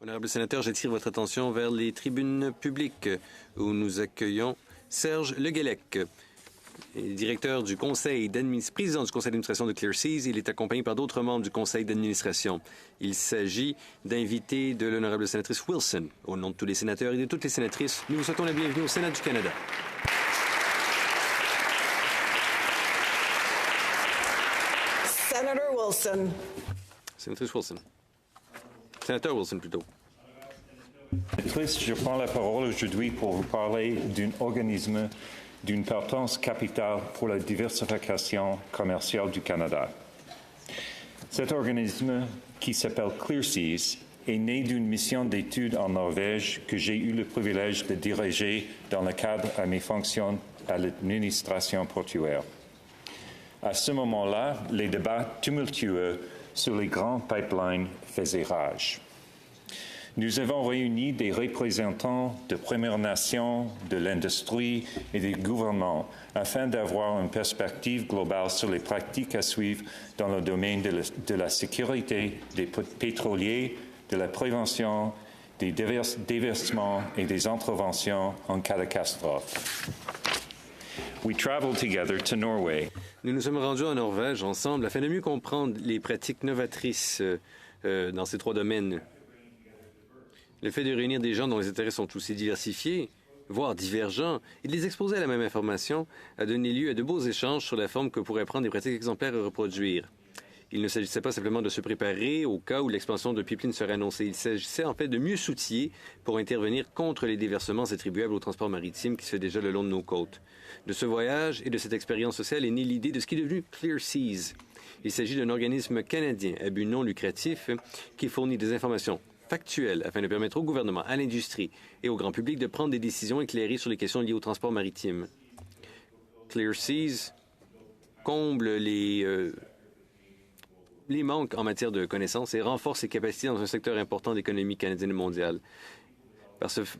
Honorable sénateur, j'attire votre attention vers les tribunes publiques où nous accueillons Serge Leguélec, directeur du conseil président du conseil d'administration de Clear Seas. Il est accompagné par d'autres membres du conseil d'administration. Il s'agit d'invités de l'honorable sénatrice Wilson. Au nom de tous les sénateurs et de toutes les sénatrices, nous vous souhaitons la bienvenue au Sénat du Canada. Senator Wilson. Sénatrice Wilson. Sénateur Wilson, plutôt. Je prends la parole aujourd'hui pour vous parler d'un organisme d'une importance capitale pour la diversification commerciale du Canada. Cet organisme, qui s'appelle Clear Seas, est né d'une mission d'études en Norvège que j'ai eu le privilège de diriger dans le cadre de mes fonctions à l'administration portuaire. À ce moment-là, les débats tumultueux sur les grands pipelines faisaient rage. Nous avons réuni des représentants de Premières Nations, de l'industrie et des gouvernements afin d'avoir une perspective globale sur les pratiques à suivre dans le domaine de la sécurité des pétroliers, de la prévention, des déversements et des interventions en cas de catastrophe. We traveled together to Norway. Nous nous sommes rendus en Norvège ensemble afin de mieux comprendre les pratiques novatrices dans ces trois domaines. Le fait de réunir des gens dont les intérêts sont aussi diversifiés, voire divergents, et de les exposer à la même information a donné lieu à de beaux échanges sur la forme que pourraient prendre des pratiques exemplaires à reproduire. Il ne s'agissait pas simplement de se préparer au cas où l'expansion de pipeline serait annoncée. Il s'agissait en fait de mieux s'outiller pour intervenir contre les déversements attribuables au transport maritime qui se fait déjà le long de nos côtes. De ce voyage et de cette expérience sociale est née l'idée de ce qui est devenu Clear Seas. Il s'agit d'un organisme canadien à but non lucratif qui fournit des informations factuelles afin de permettre au gouvernement, à l'industrie et au grand public de prendre des décisions éclairées sur les questions liées au transport maritime. Clear Seas comble les manques en matière de connaissances et renforce ses capacités dans un secteur important de l'économie canadienne et mondiale.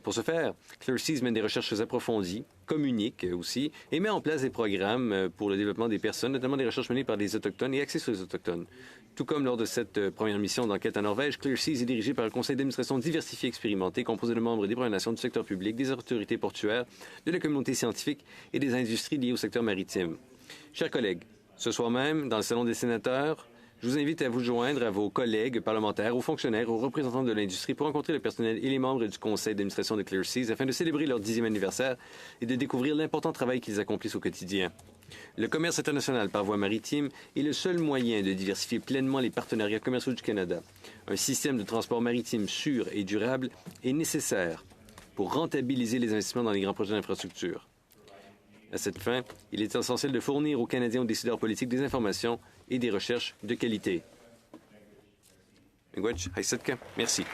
Pour ce faire, Clear Seas mène des recherches approfondies, communique aussi, et met en place des programmes pour le développement des personnes, notamment des recherches menées par des Autochtones et axées sur les Autochtones. Tout comme lors de cette première mission d'enquête en Norvège, Clear Seas est dirigé par un conseil d'administration diversifié et expérimenté, composé de membres des Premières Nations, du secteur public, des autorités portuaires, de la communauté scientifique et des industries liées au secteur maritime. Chers collègues, ce soir même, dans le Salon des sénateurs, je vous invite à vous joindre à vos collègues parlementaires, aux fonctionnaires, aux représentants de l'industrie pour rencontrer le personnel et les membres du conseil d'administration de Clear Seas afin de célébrer leur 10e anniversaire et de découvrir l'important travail qu'ils accomplissent au quotidien. Le commerce international par voie maritime est le seul moyen de diversifier pleinement les partenariats commerciaux du Canada. Un système de transport maritime sûr et durable est nécessaire pour rentabiliser les investissements dans les grands projets d'infrastructure. À cette fin, il est essentiel de fournir aux Canadiens aux décideurs politiques des informations et des recherches de qualité. Merci.